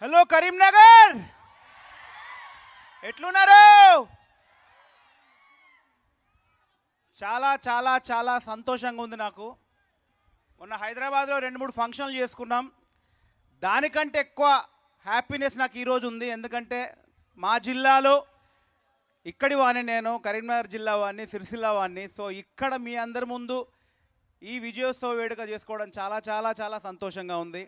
Hello Karimnagar, ఎట్లున్నారు? చాలా చాలా చాలా సంతోషంగా ఉంది నాకు. మొన్న హైదరాబాద్లో 2-3 ఫంక్షన్లు చేసుకున్నాం. దానికంటే ఎక్కువ హ్యాపీనెస్ నాకు ఈరోజు ఉంది. ఎందుకంటే మా జిల్లాలో ఇక్కడి వాడిని, నేను కరీంనగర్ జిల్లా వాడిని, సిరిసిల్ల వాడిని. సో ఇక్కడ మీ అందరి ముందు ఈ విజయోత్సవ వేడుక చేసుకోవడం చాలా చాలా చాలా సంతోషంగా ఉంది.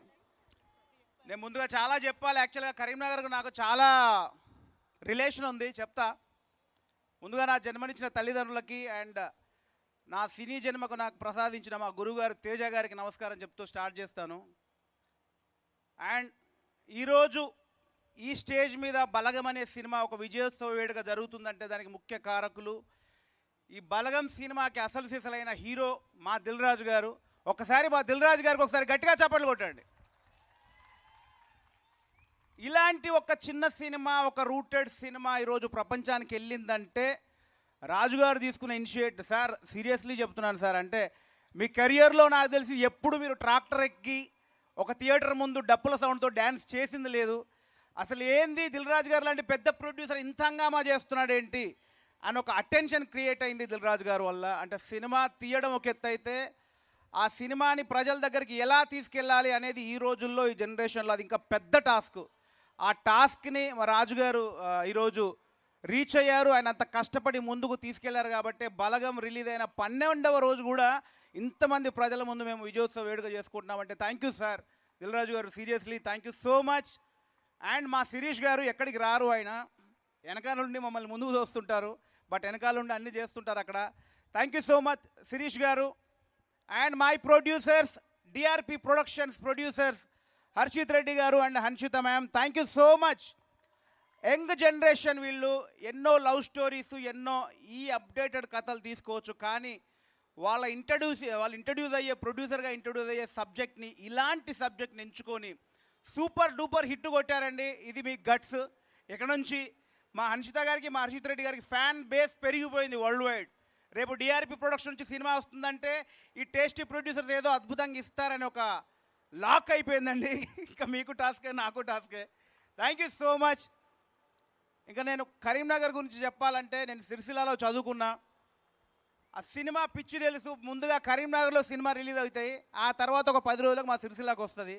నేను ముందుగా చాలా చెప్పాలి. యాక్చువల్గా కరీంనగర్కు నాకు చాలా రిలేషన్ ఉంది, చెప్తా. ముందుగా నా జన్మనిచ్చిన తల్లిదండ్రులకి అండ్ నా సినీ జన్మకు నాకు ప్రసాదించిన మా గురువుగారు తేజ గారికి నమస్కారం చెప్తూ స్టార్ట్ చేస్తాను. అండ్ ఈరోజు ఈ స్టేజ్ మీద బలగం అనే సినిమా ఒక విజయోత్సవ వేడుక జరుగుతుందంటే దానికి ముఖ్య కారకులు ఈ బలగం సినిమాకి అసలు సిసలైన హీరో మా దిల్ రాజు గారు. ఒకసారి మా దిల్ రాజు గారికి ఒకసారి గట్టిగా చప్పట్లు కొట్టండి. ఇలాంటి ఒక చిన్న సినిమా, ఒక రూటెడ్ సినిమా ఈరోజు ప్రపంచానికి వెళ్ళిందంటే రాజుగారు తీసుకున్న ఇనిషియేటివ్. సార్ సీరియస్లీ చెప్తున్నాను సార్, అంటే మీ కెరియర్లో నాకు తెలిసి ఎప్పుడు మీరు ట్రాక్టర్ ఎక్కి ఒక థియేటర్ ముందు డప్పుల సౌండ్తో డ్యాన్స్ చేసింది లేదు. అసలు ఏంది దిల్ రాజు గారు లాంటి పెద్ద ప్రొడ్యూసర్ ఇంత హంగామా చేస్తున్నాడు ఏంటి అని ఒక అటెన్షన్ క్రియేట్ అయింది దిల్ రాజు గారు వల్ల. అంటే సినిమా తీయడం ఒక ఎత్తు అయితే ఆ సినిమాని ప్రజల దగ్గరికి ఎలా తీసుకెళ్ళాలి అనేది ఈ రోజుల్లో, ఈ జనరేషన్లో అది ఇంకా పెద్ద టాస్క్. ఆ టాస్క్ని మా రాజుగారు ఈరోజు రీచ్ అయ్యారు. ఆయన అంత కష్టపడి ముందుకు తీసుకెళ్లారు కాబట్టి బలగం రిలీజ్ అయిన 12వ రోజు కూడా ఇంతమంది ప్రజల ముందు మేము విజయోత్సవ వేడుక చేసుకుంటున్నామంటే thank you sir Dil Raju గారు, seriously thank you so much. And మా శిరీష్ గారు ఎక్కడికి రారు, ఆయన వెనకాల నుండి మమ్మల్ని ముందుకు దోస్తుంటారు, బట్ వెనకాల నుండి అన్నీ చేస్తుంటారు అక్కడ. Thank you so much Shirish గారు. And my producers, DRP productions producers Harshit Reddy గారు and Hanshita ma'am, thank you so much. Young generation వీళ్ళు ఎన్నో లవ్ స్టోరీస్, ఎన్నో ఈ అప్డేటెడ్ కథలు తీసుకోవచ్చు, కానీ వాళ్ళు ఇంట్రడ్యూస్ అయ్యే ప్రొడ్యూసర్గా ఇంట్రడ్యూస్ అయ్యే సబ్జెక్ట్ని, ఇలాంటి సబ్జెక్ట్ని ఎంచుకొని సూపర్ డూపర్ హిట్ కొట్టారండి. ఇది మీ గట్స్. ఇక్కడ నుంచి మా హన్షిత గారికి, మా హర్షిత్ రెడ్డి గారికి ఫ్యాన్ బేస్ పెరిగిపోయింది వరల్డ్ వైడ్. రేపు డిఆర్పి ప్రొడక్షన్ నుంచి సినిమా వస్తుందంటే ఈ టేస్టీ ప్రొడ్యూసర్స్ ఏదో అద్భుతంగా ఇస్తారని ఒక లాక్ అయిపోయిందండి. ఇంకా మీకు టాస్కే, నాకు టాస్కే. Thank you so much. ఇంకా నేను కరీంనగర్ గురించి చెప్పాలంటే, నేను సిరిసిల్లలో చదువుకున్నా. ఆ సినిమా పిచ్చి తెలుసు. ముందుగా కరీంనగర్లో సినిమా రిలీజ్ అవుతాయి, ఆ తర్వాత ఒక 10 రోజులకు మా సిరిసిల్లకు వస్తుంది.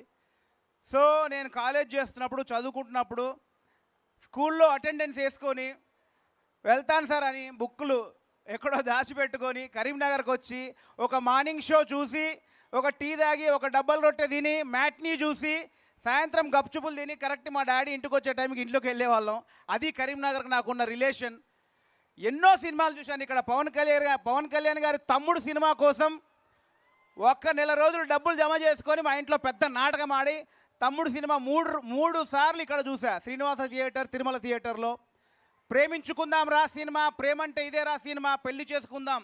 సో నేను కాలేజ్ చేస్తున్నప్పుడు, చదువుకుంటున్నప్పుడు స్కూల్లో అటెండెన్స్ వేసుకొని వెళ్తాను సార్ అని బుక్కులు ఎక్కడో దాచిపెట్టుకొని కరీంనగర్కి వచ్చి ఒక మార్నింగ్ షో చూసి, ఒక టీ తాగి, ఒక డబ్బల్ రొట్టె తిని, మ్యాట్నీ చూసి, సాయంత్రం గప్చుపులు తిని కరెక్ట్ మా డాడీ ఇంటికి వచ్చే టైంకి ఇంట్లోకి వెళ్ళేవాళ్ళం. అది కరీంనగర్కి నాకున్న రిలేషన్. ఎన్నో సినిమాలు చూశాను ఇక్కడ. పవన్ కళ్యాణ్ గారి తమ్ముడు సినిమా కోసం 1 నెల రోజులు డబ్బులు జమ చేసుకొని మా ఇంట్లో పెద్ద నాటకం ఆడి తమ్ముడు సినిమా 3 సార్లు ఇక్కడ చూసా. శ్రీనివాస థియేటర్, తిరుమల థియేటర్లో. ప్రేమించుకుందాం రా సినిమా, ప్రేమంటే ఇదే రా సినిమా, పెళ్లి చేసుకుందాం,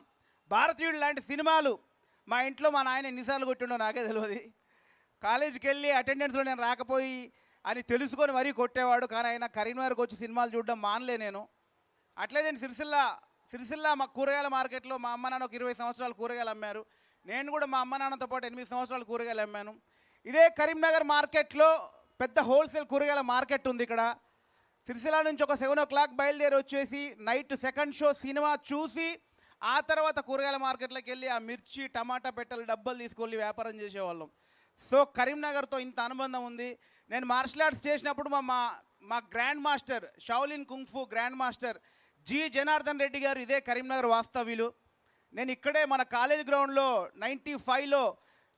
భారతీయుడు లాంటి సినిమాలు మా ఇంట్లో మా నాయన ఎన్నిసార్లు కొట్టిండో నాకే తెలియదు. కాలేజీకి వెళ్ళి అటెండెన్స్లో నేను రాకపోయి అని తెలుసుకొని మరీ కొట్టేవాడు. కానీ ఆయన కరీంనగర్కి వచ్చి సినిమాలు చూడడం మానలే నేను. అట్లే నేను సిరిసిల్ల మా కూరగాయల మార్కెట్లో మా అమ్మ నాన్న ఒక 20 సంవత్సరాలు కూరగాయలు అమ్మారు. నేను కూడా మా అమ్మ నాన్నతో పాటు 8 సంవత్సరాలు కూరగాయలు అమ్మాను. ఇదే కరీంనగర్ మార్కెట్లో పెద్ద హోల్సేల్ కూరగాయల మార్కెట్ ఉంది ఇక్కడ. సిరిసిల్ల నుంచి ఒక 7 o'clock బయలుదేరి వచ్చేసి నైట్ సెకండ్ షో సినిమా చూసి ఆ తర్వాత కూరగాయల మార్కెట్లోకి వెళ్ళి ఆ మిర్చి, టమాటా పెట్టెలు డబ్బాలు తీసుకెళ్ళి వ్యాపారం చేసేవాళ్ళం. సో కరీంనగర్తో ఇంత అనుబంధం ఉంది. నేను మార్షల్ ఆర్ట్స్ చేసినప్పుడు మా grand master, Shaolin kung fu grand master G Janardhan Reddy గారు ఇదే కరీంనగర్ వాస్తవ్యులు. నేను ఇక్కడే మన కాలేజ్ గ్రౌండ్లో 95లో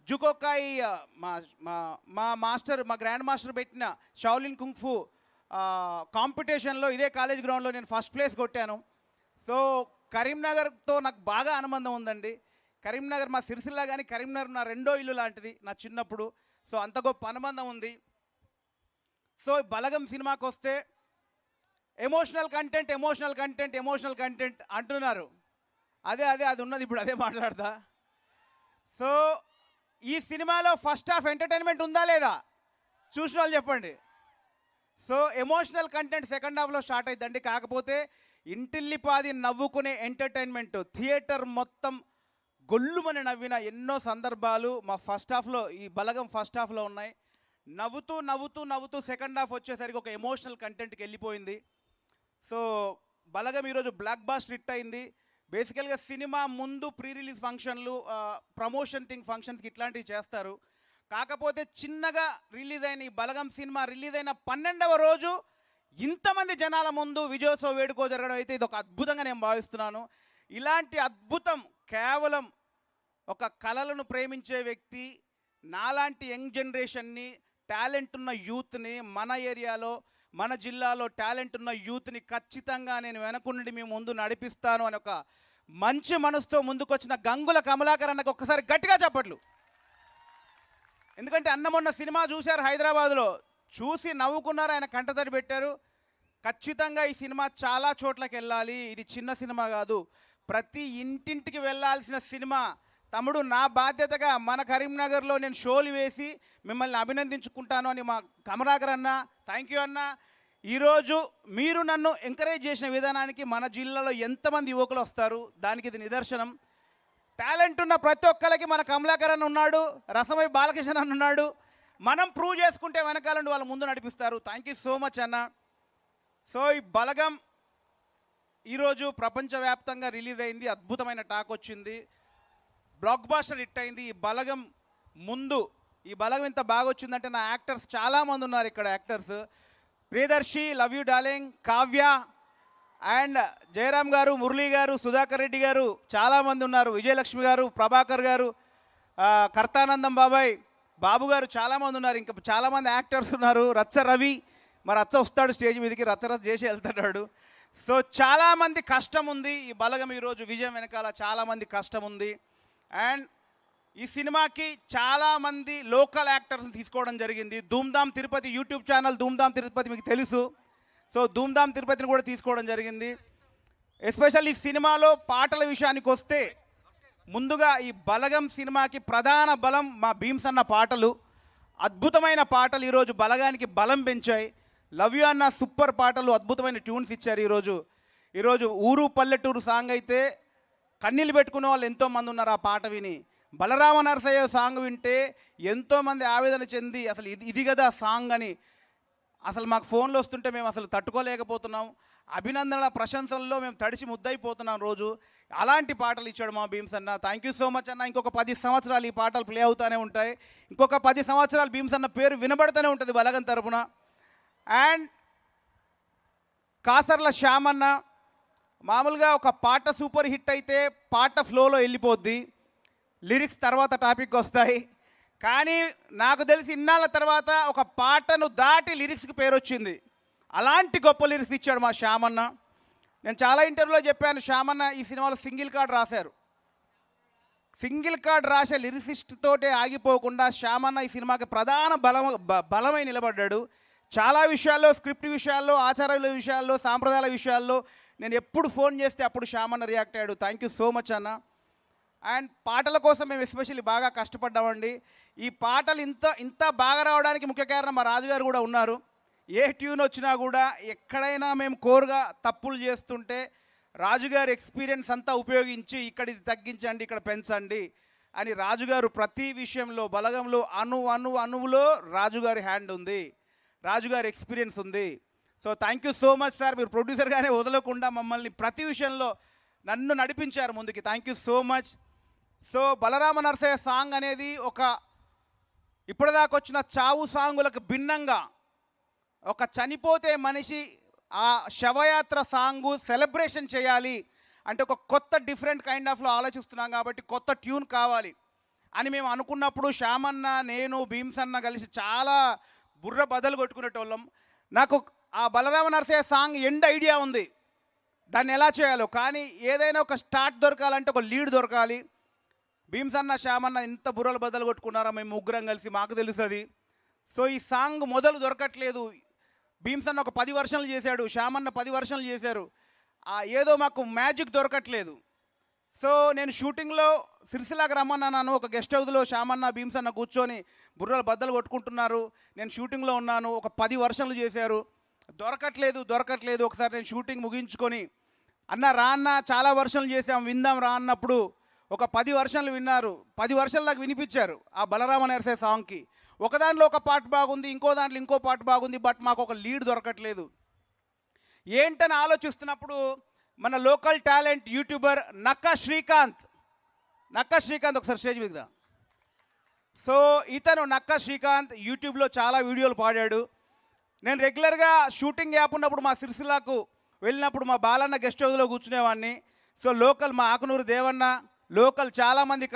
జుకోకాయ్ మా మాస్టర్, మా గ్రాండ్ మాస్టర్ పెట్టిన షావులిన్ కుంగ్ఫు కాంపిటీషన్లో ఇదే కాలేజ్ గ్రౌండ్లో నేను ఫస్ట్ ప్లేస్ కొట్టాను. సో కరీంనగర్తో నాకు బాగా అనుబంధం ఉందండి. కరీంనగర్ మా సిరిసిల్ల కానీ కరీంనగర్ నా రెండో ఇల్లు లాంటిది నా చిన్నప్పుడు. సో అంత గొప్ప అనుబంధం ఉంది. సో బలగం సినిమాకి వస్తే ఎమోషనల్ కంటెంట్ అంటున్నారు. అది ఉన్నది, ఇప్పుడు అదే మాట్లాడతా. సో ఈ సినిమాలో ఫస్ట్ హాఫ్ ఎంటర్టైన్మెంట్ ఉందా లేదా చూసిన వాళ్ళు చెప్పండి. సో ఎమోషనల్ కంటెంట్ సెకండ్ హాఫ్లో స్టార్ట్ అవుతుందండి. కాకపోతే ఇంటిల్లిపాది నవ్వుకునే ఎంటర్టైన్మెంట్, థియేటర్ మొత్తం గొల్లుమని నవ్విన ఎన్నో సందర్భాలు మా ఫస్ట్ హాఫ్లో, ఈ బలగం ఫస్ట్ హాఫ్లో ఉన్నాయి. నవ్వుతూ నవ్వుతూ నవ్వుతూ సెకండ్ హాఫ్ వచ్చేసరికి ఒక ఎమోషనల్ కంటెంట్కి వెళ్ళిపోయింది. సో బలగం ఈరోజు బ్లాక్ బాస్టర్ హిట్ అయింది. బేసికల్గా సినిమా ముందు ప్రీ రిలీజ్ ఫంక్షన్లు, ప్రమోషన్ ఫంక్షన్స్కి ఇట్లాంటివి చేస్తారు. కాకపోతే చిన్నగా రిలీజ్ అయిన ఈ బలగం సినిమా రిలీజ్ అయిన 12వ రోజు ఇంతమంది జనాల ముందు విజయోత్సవ వేడుకో జరగడం అయితే ఇది ఒక అద్భుతంగా నేను భావిస్తున్నాను. ఇలాంటి అద్భుతం కేవలం ఒక కళలను ప్రేమించే వ్యక్తి, నాలాంటి యంగ్ జనరేషన్ని, టాలెంట్ ఉన్న యూత్ని, మన ఏరియాలో మన జిల్లాలో టాలెంట్ ఉన్న యూత్ని ఖచ్చితంగా నేను వెనకుండి మీ ముందు నడిపిస్తాను అని ఒక మంచి మనసుతో ముందుకొచ్చిన గంగుల కమలాకర్ అన్నకు ఒక్కసారి గట్టిగా చప్పట్లు. ఎందుకంటే మొన్న సినిమా చూశారు హైదరాబాద్లో, చూసి నవ్వుకున్నారు, ఆయన కంటతడి పెట్టారు. ఖచ్చితంగా ఈ సినిమా చాలా చోట్లకి వెళ్ళాలి, ఇది చిన్న సినిమా కాదు, ప్రతి ఇంటింటికి వెళ్ళాల్సిన సినిమా. తమ్ముడు, నా బాధ్యతగా మన కరీంనగర్లో నేను షోలు వేసి మిమ్మల్ని అభినందించుకుంటాను అని మా కమలాకర్ అన్న, థ్యాంక్ యూ అన్న. ఈరోజు మీరు నన్ను ఎంకరేజ్ చేసిన విధానానికి మన జిల్లాలో ఎంతమంది యువకులు వస్తారు, దానికి ఇది నిదర్శనం. టాలెంట్ ఉన్న ప్రతి ఒక్కరికి మన కమలాకర్ అన్న ఉన్నాడు, రసమై బాలకృష్ణ అన్న ఉన్నాడు. మనం ప్రూవ్ చేసుకుంటే వెనకాలండి వాళ్ళు ముందు నడిపిస్తారు. థ్యాంక్ యూ సో మచ్ అన్న. సో ఈ బలగం ఈరోజు ప్రపంచవ్యాప్తంగా రిలీజ్ అయింది, అద్భుతమైన టాక్ వచ్చింది, బ్లాక్ బాస్టర్ హిట్ అయింది. ఈ బలగం ముందు ఈ బలగం ఇంత బాగా వచ్చిందంటే నా యాక్టర్స్ చాలామంది ఉన్నారు ఇక్కడ. Actors Priyadarshi, love you darling, Kavya and Jayaram గారు, మురళీ గారు, సుధాకర్ రెడ్డి గారు, చాలామంది ఉన్నారు, విజయలక్ష్మి గారు, ప్రభాకర్ గారు, కర్తానందం బాబాయ్, బాబు గారు, చాలామంది ఉన్నారు. ఇంకా చాలామంది యాక్టర్స్ ఉన్నారు. రచ్చ రవి, మరి రచ్చ వస్తాడు స్టేజ్ మీదకి, రచ్చ చేసి వెళ్తాడు. సో చాలామంది కష్టం ఉంది ఈ బలగం ఈరోజు విజయం వెనకాల, చాలామంది కష్టం ఉంది. అండ్ ఈ సినిమాకి చాలామంది లోకల్ యాక్టర్స్ని తీసుకోవడం జరిగింది. ధూమ్ధామ్ తిరుపతి యూట్యూబ్ ఛానల్ ధూమ్ధామ్ తిరుపతి మీకు తెలుసు. సో ధూమ్ధామ్ తిరుపతిని కూడా తీసుకోవడం జరిగింది. ఎస్పెషల్లీ ఈ సినిమాలో పాటల విషయానికి వస్తే, ముందుగా ఈ బలగం సినిమాకి ప్రధాన బలం మా భీమ్స్ అన్న పాటలు. అద్భుతమైన పాటలు ఈరోజు బలగానికి బలం పెంచాయి. లవ్ యూ అన్న సూపర్ పాటలు, అద్భుతమైన ట్యూన్స్ ఇచ్చారు. ఈరోజు ఊరు పల్లెటూరు సాంగ్ అయితే కన్నీళ్ళు పెట్టుకునే వాళ్ళు ఎంతోమంది ఉన్నారు ఆ పాట విని. బలరామ నరసయ్య సాంగ్ వింటే ఎంతోమంది ఆవేదన చెంది అసలు ఇది కదా సాంగ్ అని అసలు మాకు ఫోన్లు వస్తుంటే మేము అసలు తట్టుకోలేకపోతున్నాం. అభినందనల ప్రశంసల్లో మేము తడిసి ముద్దయిపోతున్నాం రోజు. అలాంటి పాటలు ఇచ్చాడు మా భీమ్స్ అన్న. థ్యాంక్ యూ సో మచ్ అన్న. ఇంకొక 10 సంవత్సరాలు ఈ పాటలు ప్లే అవుతూనే ఉంటాయి. ఇంకొక 10 సంవత్సరాలు భీమ్స్ అన్న పేరు వినబడుతూనే ఉంటుంది బలగం తరపున. అండ్ కాసర్ల శ్యామన్న, మామూలుగా ఒక పాట సూపర్ హిట్ అయితే పాట ఫ్లోలో వెళ్ళిపోద్ది, లిరిక్స్ తర్వాత టాపిక్ వస్తాయి. కానీ నాకు తెలిసి ఇన్నాళ్ళ తర్వాత ఒక పాటను దాటి లిరిక్స్కి పేరు వచ్చింది. అలాంటి గొప్ప లిరిక్స్ ఇచ్చాడు మా శ్యామన్న. నేను చాలా ఇంటర్వ్యూలో చెప్పాను, శ్యామన్న ఈ సినిమాలో సింగిల్ కార్డ్ రాశారు. సింగిల్ కార్డ్ రాసే లిరిసిస్ట్ తోటే ఆగిపోకుండా శ్యామన్న ఈ సినిమాకి ప్రధాన బలమై నిలబడ్డాడు. చాలా విషయాల్లో, స్క్రిప్ట్ విషయాల్లో, ఆచారాల విషయాల్లో, సాంప్రదాయాల విషయాల్లో నేను ఎప్పుడు ఫోన్ చేస్తే అప్పుడు శ్యామన్న రియాక్ట్ అయ్యాడు. థ్యాంక్ యూ సో మచ్ అన్న. అండ్ పాటల కోసం మేము ఎస్పెషల్లీ బాగా కష్టపడ్డామండి. ఈ పాటలు ఇంత బాగా రావడానికి ముఖ్య కారణం మా రాజుగారు కూడా ఉన్నారు. ఏ ట్యూన్ వచ్చినా కూడా ఎక్కడైనా మేము కోరుగా తప్పులు చేస్తుంటే రాజుగారి ఎక్స్పీరియన్స్ అంతా ఉపయోగించి ఇక్కడ ఇది తగ్గించండి, ఇక్కడ పెంచండి అని రాజుగారు ప్రతి విషయంలో, బలగంలో అణువులో రాజుగారి హ్యాండ్ ఉంది, రాజుగారి ఎక్స్పీరియన్స్ ఉంది. So thank you so much sir. మీరు ప్రొడ్యూసర్గానే వదలకుండా మమ్మల్ని ప్రతి విషయంలో నన్ను నడిపించారు ముందుకి. Thank you so much. So Balarama Narasayya song అనేది ఒక ఇప్పటిదాకా వచ్చిన చావు సాంగులకు భిన్నంగా ఒక చనిపోతే మనిషి ఆ శవయాత్ర సాంగు సెలబ్రేషన్ చేయాలి అంటే ఒక కొత్త డిఫరెంట్ కైండ్ ఆఫ్లో ఆలోచిస్తున్నాం కాబట్టి కొత్త ట్యూన్ కావాలి అని మేము అనుకున్నప్పుడు శ్యామన్న, నేను, భీమ్స్ అన్న కలిసి చాలా బుర్ర బదలు కొట్టుకునేటోళ్ళం. నాకు ఆ Balarama Narasayya song end idea ఉంది, దాన్ని ఎలా చేయాలో. కానీ ఏదైనా ఒక స్టార్ట్ దొరకాలంటే ఒక లీడ్ దొరకాలి. భీమ్స్ అన్న, శ్యామన్న ఎంత బుర్రలు బద్దలు కొట్టుకున్నారో మేము ముగ్గురం కలిసి, మాకు తెలుస్తుంది. సో ఈ సాంగ్ మొదలు దొరకట్లేదు. భీమ్స్ అన్న ఒక 10 వర్షన్లు చేశాడు, శ్యామన్న 10 వర్షన్లు చేశారు. ఏదో మాకు మ్యాజిక్ దొరకట్లేదు. సో నేను షూటింగ్లో సిరిసిలాకి రమ్మన్నాను. ఒక గెస్ట్ హౌస్లో శ్యామన్న, భీమ్స్ అన్న కూర్చొని బుర్రలు బద్దలు కొట్టుకుంటున్నారు. నేను షూటింగ్లో ఉన్నాను. ఒక 10 వర్షన్లు చేశారు, దొరకట్లేదు. ఒకసారి నేను షూటింగ్ ముగించుకొని, అన్న రా అన్న, చాలా వర్షన్లు చేసాం, విందాం రా అన్నప్పుడు ఒక 10 వర్షన్లు విన్నారు. 10 వర్షన్లకు వినిపించారు ఆ బలరామ నరసయ్య సాంగ్కి. ఒకదాంట్లో ఒక పాట బాగుంది, ఇంకో దాంట్లో ఇంకో పాట బాగుంది, బట్ మాకు ఒక లీడ్ దొరకట్లేదు. ఏంటని ఆలోచిస్తున్నప్పుడు మన local talent YouTuber Nakka Srikanth ఒకసారి స్టేజ్ మీద రా. సో ఇతను నక్కా శ్రీకాంత్ యూట్యూబ్లో చాలా వీడియోలు పాడాడు. నేను రెగ్యులర్గా షూటింగ్ యాప్ ఉన్నప్పుడు మా సిరిసిల్లకు వెళ్ళినప్పుడు మా బాలన్న గెస్ట్ హౌస్లో కూర్చునేవాడిని. సో లోకల్ మా ఆకునూరు దేవన్న, లోకల్ చాలామంది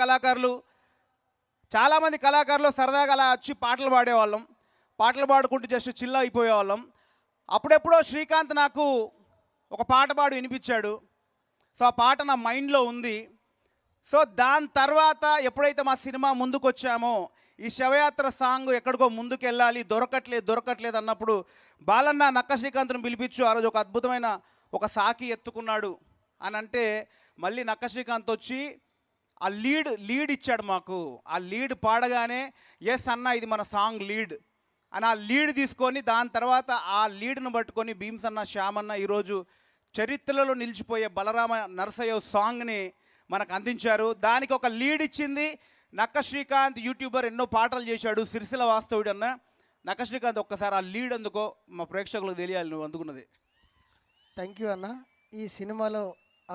కళాకారులు సరదాగా అలా వచ్చి పాటలు పాడేవాళ్ళం. పాటలు పాడుకుంటూ జస్ట్ చిల్ అయిపోయేవాళ్ళం. అప్పుడెప్పుడో శ్రీకాంత్ నాకు ఒక పాట పాడు వినిపించాడు. సో ఆ పాట నా మైండ్లో ఉంది. సో దాని తర్వాత ఎప్పుడైతే మా సినిమా ముందుకు వచ్చామో, ఈ శవయాత్ర సాంగ్ ఎక్కడికో ముందుకు వెళ్ళాలి, దొరకట్లేదు అన్నప్పుడు బాలన్న నక్క శ్రీకాంత్ను పిలిపించు, ఆ రోజు ఒక అద్భుతమైన ఒక సాకి ఎత్తుకున్నాడు అని అంటే, మళ్ళీ నక్క శ్రీకాంత్ వచ్చి ఆ లీడ్ ఇచ్చాడు మాకు. ఆ లీడ్ పాడగానే ఎస్ అన్న ఇది మన సాంగ్ లీడ్ అని ఆ లీడ్ తీసుకొని, దాని తర్వాత ఆ లీడ్ను పట్టుకొని భీమ్స్ అన్న, శ్యామన్న ఈరోజు చరిత్రలో నిలిచిపోయే బలరామ నరసయ్య సాంగ్ని మనకు అందించారు. దానికి ఒక లీడ్ ఇచ్చింది నక్క శ్రీకాంత్. యూట్యూబర్ ఎన్నో పాటలు చేశాడు, సిరిసిల్ల వాస్తవుడు అన్న నక్క శ్రీకాంత్. ఒక్కసారి ఆ లీడ్ అందుకో, మా ప్రేక్షకులకు తెలియాలి నువ్వు అందుకున్నది. థ్యాంక్ యూ అన్న. ఈ సినిమాలో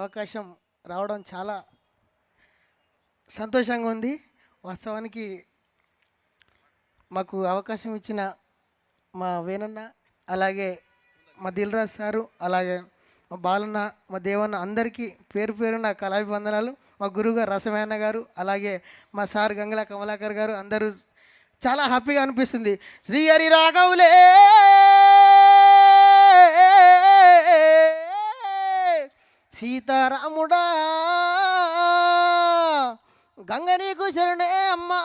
అవకాశం రావడం చాలా సంతోషంగా ఉంది. వాస్తవానికి మాకు అవకాశం ఇచ్చిన మా వేణన్న, అలాగే మా దిల్రాజ్ సారు, అలాగే మా బాలన్న, మా దేవన్న అందరికీ పేరు పేరున కళాభివందనాలు. మా గురువుగారు రసమయ్య గారు, అలాగే మా సార్ గంగల కమలాకర్ గారు, అందరూ చాలా హ్యాపీగా అనిపిస్తుంది. శ్రీహరి రాఘవులే సీతారాముడా గంగ నీకు శరణే అమ్మా,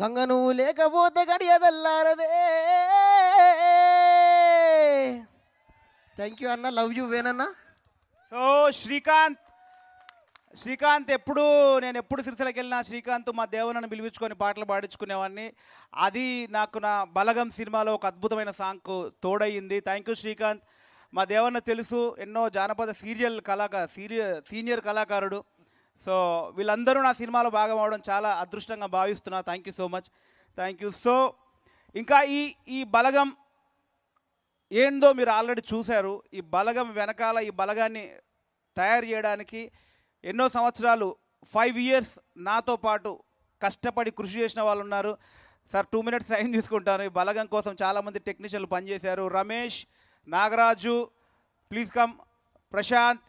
గంగ నువ్వు లేకపోతే గడియదల్లారదే. థ్యాంక్ యూ అన్న, లవ్ యూ వేనన్న. సో శ్రీకాంత్ నేను ఎప్పుడు సిరిసిల్లకి వెళ్ళినా శ్రీకాంత్ మా దేవనని పిలిపించుకొని పాటలు పాడించుకునేవాడిని. అది నాకు నా బలగం సినిమాలో ఒక అద్భుతమైన సాంగ్కు తోడయ్యింది. Thank you Srikanth. మా దేవన్న తెలుసు, ఎన్నో జానపద సీనియర్ కళాకారుడు. సో వీళ్ళందరూ నా సినిమాలో భాగం అవడం చాలా అదృష్టంగా భావిస్తున్నా. Thank you so much, thank you. So ఇంకా ఈ బలగం ఏందో మీరు ఆల్రెడీ చూశారు. ఈ బలగం వెనకాల ఈ బలగాన్ని తయారు చేయడానికి ఎన్నో సంవత్సరాలు 5 years నాతో పాటు కష్టపడి కృషి చేసిన వాళ్ళు ఉన్నారు. సార్ 2 minutes టైం తీసుకుంటాను. ఈ బలగం కోసం చాలామంది టెక్నీషియన్లు పనిచేశారు. Ramesh, Nagaraju, please come, Prashanth.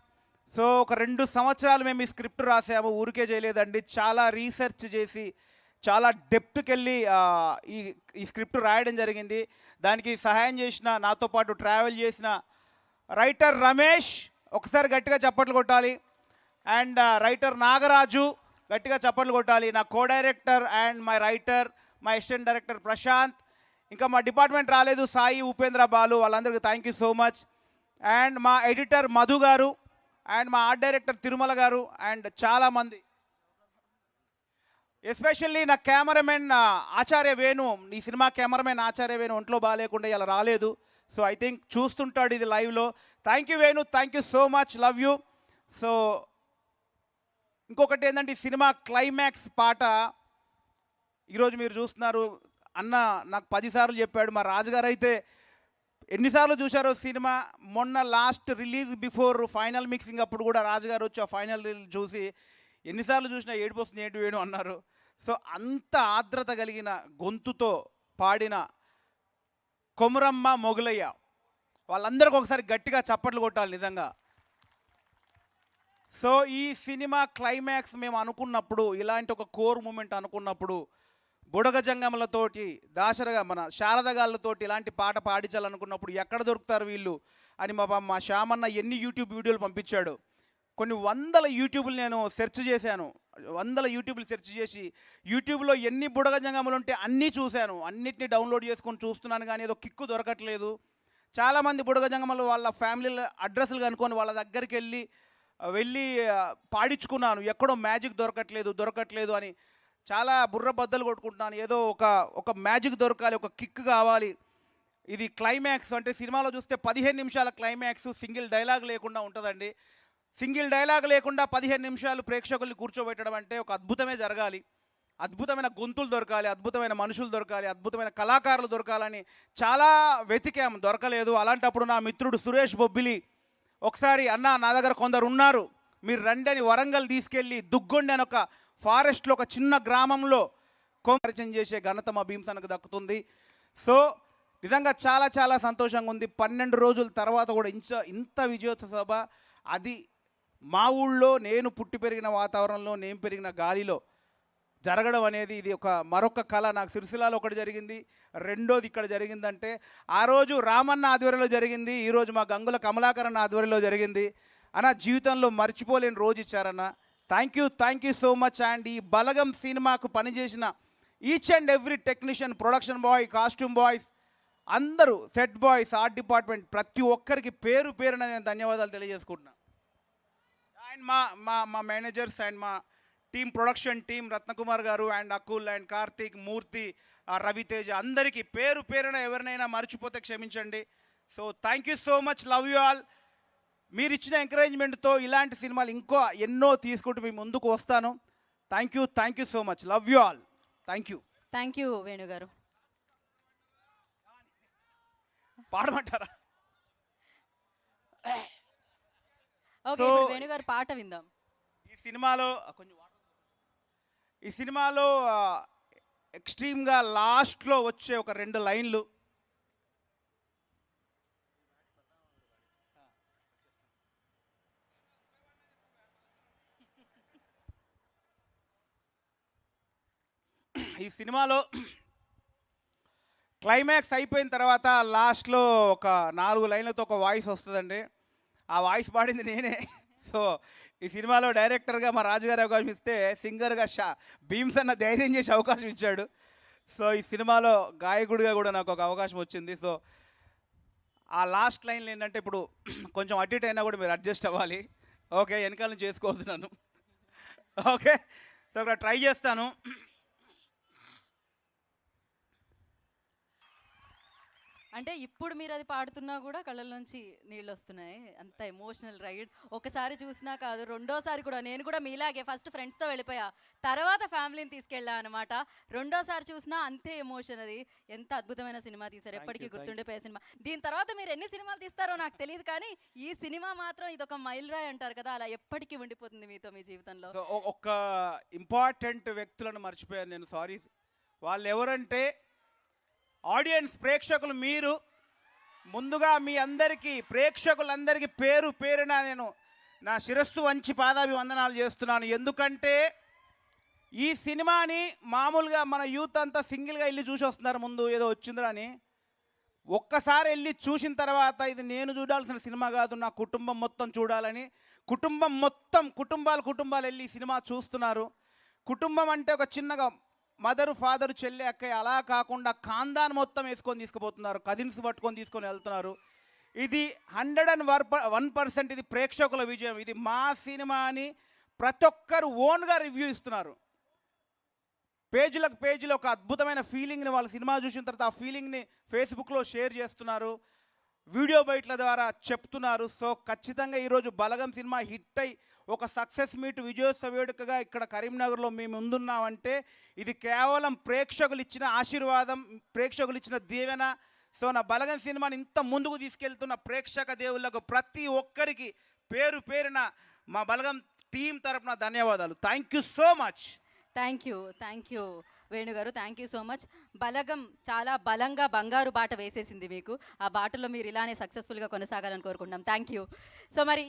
So ఒక 2 సంవత్సరాలు మేము ఈ స్క్రిప్ట్ రాసాము, ఊరికే చేయలేదండి. చాలా రీసెర్చ్ చేసి చాలా డెప్త్కి వెళ్ళి ఈ స్క్రిప్ట్ రాయడం జరిగింది. దానికి సహాయం చేసిన, నాతో పాటు ట్రావెల్ చేసిన రైటర్ రమేష్, ఒకసారి గట్టిగా చప్పట్లు కొట్టాలి. అండ్ రైటర్ నాగరాజు, గట్టిగా చప్పట్లు కొట్టాలి. నా co director and my writer, my assistant director Prashanth, ఇంకా మా డిపార్ట్మెంట్ రాలేదు సాయి, ఉపేంద్ర, బాలు, వాళ్ళందరికీ thank you so much. And మా ఎడిటర్ మధు గారు, అండ్ మా ఆర్ట్ డైరెక్టర్ తిరుమల గారు, అండ్ చాలామంది, ఎస్పెషల్లీ నా కెమెరామెన్ ఆచార్య వేణు. ఈ సినిమా కెమెరామెన్ ఆచార్య వేణు ఒంట్లో బాగాలేకుండా ఇలా రాలేదు. సో ఐ థింక్ చూస్తుంటాడు ఇది లైవ్లో. Thank you Venu, thank you so much, love you. So ఇంకొకటి ఏంటంటే, ఈ సినిమా క్లైమాక్స్ పాట ఈరోజు మీరు చూస్తున్నారు. అన్న నాకు 10 సార్లు చెప్పాడు. మా రాజుగారు అయితే ఎన్నిసార్లు చూశారో సినిమా. మొన్న last release before final mixing అప్పుడు కూడా రాజుగారు వచ్చి ఆ ఫైనల్ చూసి ఎన్నిసార్లు చూసినా ఏడుపు వస్తుంది ఏంటి వేణు అన్నారు. సో అంత ఆర్ద్రత కలిగిన గొంతుతో పాడిన కొమురమ్మ, మొగులయ్య, వాళ్ళందరికీ ఒకసారి గట్టిగా చప్పట్లు కొట్టాలి నిజంగా. సో ఈ సినిమా క్లైమాక్స్ మేము అనుకున్నప్పుడు, ఇలాంటి ఒక కోర్ మూమెంట్ అనుకున్నప్పుడు, బుడగ జంగములతోటి, మన శారదగాళ్ళతోటి ఇలాంటి పాట పాడించాలనుకున్నప్పుడు ఎక్కడ దొరుకుతారు వీళ్ళు అని మా శ్యామన్న ఎన్ని యూట్యూబ్ వీడియోలు పంపించాడు. కొన్ని 100 యూట్యూబ్లు నేను సెర్చ్ చేశాను. 100 యూట్యూబ్లు సెర్చ్ చేసి యూట్యూబ్లో ఎన్ని బుడగ జంగములు ఉంటే అన్నీ చూశాను. అన్నిటిని డౌన్లోడ్ చేసుకొని చూస్తున్నాను, కానీ ఏదో కిక్కు దొరకట్లేదు. చాలామంది బుడగ జంగములు వాళ్ళ ఫ్యామిలీల అడ్రస్లు కనుక్కొని వాళ్ళ దగ్గరికి వెళ్ళి పాడించుకున్నాను. ఎక్కడో మ్యాజిక్ దొరకట్లేదు అని చాలా బుర్ర బద్దలు కొట్టుకుంటున్నాను. ఏదో ఒక మ్యాజిక్ దొరకాలి, ఒక కిక్ కావాలి. ఇది క్లైమాక్స్ అంటే సినిమాలో చూస్తే 15 నిమిషాల క్లైమాక్స్, సింగిల్ డైలాగ్ లేకుండా ఉంటుందండి. సింగిల్ డైలాగ్ లేకుండా 15 నిమిషాలు ప్రేక్షకుల్ని కూర్చోబెట్టడం అంటే ఒక అద్భుతమే జరగాలి. అద్భుతమైన గొంతులు దొరకాలి, అద్భుతమైన మనుషులు దొరకాలి, అద్భుతమైన కళాకారులు దొరకాలని చాలా వెతికాము, దొరకలేదు. అలాంటప్పుడు నా మిత్రుడు సురేష్ బొబ్బిలి ఒకసారి అన్న నా దగ్గర కొందరు ఉన్నారు, మీరు రండి అని వరంగల్ తీసుకెళ్ళి దుగ్గొండి అని ఒక ఫారెస్ట్లో ఒక చిన్న గ్రామంలో పరిచయం చేసే ఘనత మా భీమ్సన్నకు దక్కుతుంది. సో నిజంగా చాలా చాలా సంతోషంగా ఉంది. 12 రోజుల తర్వాత కూడా ఇంత విజయోత్సవ సభ, అది మా ఊళ్ళో నేను పుట్టి పెరిగిన వాతావరణంలో నేను పెరిగిన గాలిలో జరగడం అనేది ఇది ఒక మరొక కళ. నాకు సిరిసిల్లాలో ఒకటి జరిగింది, రెండోది ఇక్కడ జరిగిందంటే ఆ రోజు రామన్న ఆధ్వర్యంలో జరిగింది, ఈరోజు మా గంగుల కమలాకరణ ఆధ్వర్యంలో జరిగింది అన్న. జీవితంలో మర్చిపోలేని రోజు ఇచ్చారన్న. Thank you so much. And ఈ బలగం సినిమాకు పనిచేసిన each and every technician, production boy, costume boys అందరూ, సెట్ బాయ్స్, ఆర్ట్ డిపార్ట్మెంట్, ప్రతి ఒక్కరికి పేరు పేరున నేను ధన్యవాదాలు తెలియజేసుకుంటున్నాను. అండ్ మా మేనేజర్స్ అండ్ మా టీమ్, ప్రొడక్షన్ టీం, రత్నకుమార్ గారు అండ్ అకుల్ అండ్ కార్తీక్, మూర్తి, రవితేజ, అందరికీ పేరు పేరున ఎవరినైనా మర్చిపోతే క్షమించండి. So thank you so much, love you all. మీరు ఇచ్చిన ఎంకరేజ్మెంట్తో ఇలాంటి సినిమాలు ఇంకో ఎన్నో తీసుకుంటూ మీ ముందుకు వస్తాను. Thank you so much, love you all. Thank you వేణుగారు. పాడమంటారా? ఓకే, ఇప్పుడు వేణుగారు పాట విందాం. ఈ సినిమాలో ఎక్స్ట్రీమ్గా లాస్ట్లో వచ్చే ఒక 2 లైన్లు. ఈ సినిమాలో క్లైమాక్స్ అయిపోయిన తర్వాత లాస్ట్లో ఒక 4 లైన్లతో ఒక వాయిస్ వస్తుందండి. ఆ వాయిస్ పాడింది నేనే. సో ఈ సినిమాలో డైరెక్టర్గా మా రాజుగారి అవకాశం ఇస్తే సింగర్గా భీమ్సన్న ధైర్యం చేసి అవకాశం ఇచ్చాడు. సో ఈ సినిమాలో గాయకుడిగా కూడా నాకు ఒక అవకాశం వచ్చింది. సో ఆ లాస్ట్ లైన్లు ఏంటంటే ఇప్పుడు కొంచెం అటు ఇటు అయినా కూడా మీరు అడ్జస్ట్ అవ్వాలి. ఓకే, వెనకాల నుంచి చేసుకోవద్దున్నాను. ఓకే, సో ఇక్కడ ట్రై చేస్తాను. అంటే ఇప్పుడు మీరు అది పాడుతున్నా కూడా కళ్ళల్లోంచి నీళ్ళు వస్తున్నాయి, అంత ఎమోషనల్ రైడ్. ఒకసారి చూసినా కాదు, రెండోసారి కూడా. నేను కూడా మీలాగే ఫస్ట్ ఫ్రెండ్స్తో వెళ్ళిపోయా, తర్వాత ఫ్యామిలీని తీసుకెళ్ళా అనమాట. రెండోసారి చూసినా అంతే ఎమోషన్. అది ఎంత అద్భుతమైన సినిమా తీశారు, ఎప్పటికీ గుర్తుండిపోయే సినిమా. దీని తర్వాత మీరు ఎన్ని సినిమాలు తీస్తారో నాకు తెలియదు, కానీ ఈ సినిమా మాత్రం ఇదొక మైల్ రాయ్ అంటారు కదా, అలా ఎప్పటికీ ఉండిపోతుంది మీతో, మీ జీవితంలో. ఒక ఇంపార్టెంట్ వ్యక్తులను మర్చిపోయాను నేను, సారీ. వాళ్ళు ఎవరంటే ఆడియన్స్, ప్రేక్షకులు. మీరు ముందుగా మీ అందరికీ, ప్రేక్షకులందరికీ పేరు పేరున నేను నా శిరస్సు వంచి పాదాభివందనాలు చేస్తున్నాను. ఎందుకంటే ఈ సినిమాని మామూలుగా మన యూత్ అంతా సింగిల్గా వెళ్ళి చూసి వస్తున్నారు, ముందు ఏదో వచ్చిందిరా అని. ఒక్కసారి వెళ్ళి చూసిన తర్వాత ఇది నేను చూడాల్సిన సినిమా కాదు, నా కుటుంబం మొత్తం చూడాలని కుటుంబాలు వెళ్ళి ఈ సినిమా చూస్తున్నారు. కుటుంబం అంటే ఒక చిన్నగా మదరు, ఫాదరు, చెల్లి, అక్కయ్య అలా కాకుండా ఖాందాన్ మొత్తం వేసుకొని తీసుకుపోతున్నారు, కజిన్స్ పట్టుకొని తీసుకొని వెళ్తున్నారు. ఇది 101% ఇది ప్రేక్షకుల విజయం. ఇది మా సినిమా అని ప్రతి ఒక్కరు ఓన్గా రివ్యూ ఇస్తున్నారు. పేజీలో ఒక అద్భుతమైన ఫీలింగ్ని వాళ్ళ సినిమా చూసిన తర్వాత ఆ ఫీలింగ్ని ఫేస్బుక్లో షేర్ చేస్తున్నారు, వీడియో బయట్ల ద్వారా చెప్తున్నారు. సో ఖచ్చితంగా ఈరోజు బలగం సినిమా హిట్ అయి ఒక సక్సెస్ మీట్, విజయోత్సవ వేడుకగా ఇక్కడ కరీంనగర్లో మేము ముందున్నామంటే ఇది కేవలం ప్రేక్షకులు ఇచ్చిన ఆశీర్వాదం, ప్రేక్షకులు ఇచ్చిన దీవెన. సో నా బలగం సినిమాని ఇంత ముందుకు తీసుకెళ్తున్న ప్రేక్షక దేవుళ్ళకు ప్రతి ఒక్కరికి పేరు పేరున మా బలగం టీం తరపున ధన్యవాదాలు. Thank you so much. Thank you వేణుగారు, thank you so much. Balagam చాలా బలంగా బంగారు బాట వేసేసింది మీకు. ఆ బాటలో మీరు ఇలానే సక్సెస్ఫుల్గా కొనసాగాలని కోరుకుంటున్నాం. Thank you. సో మరి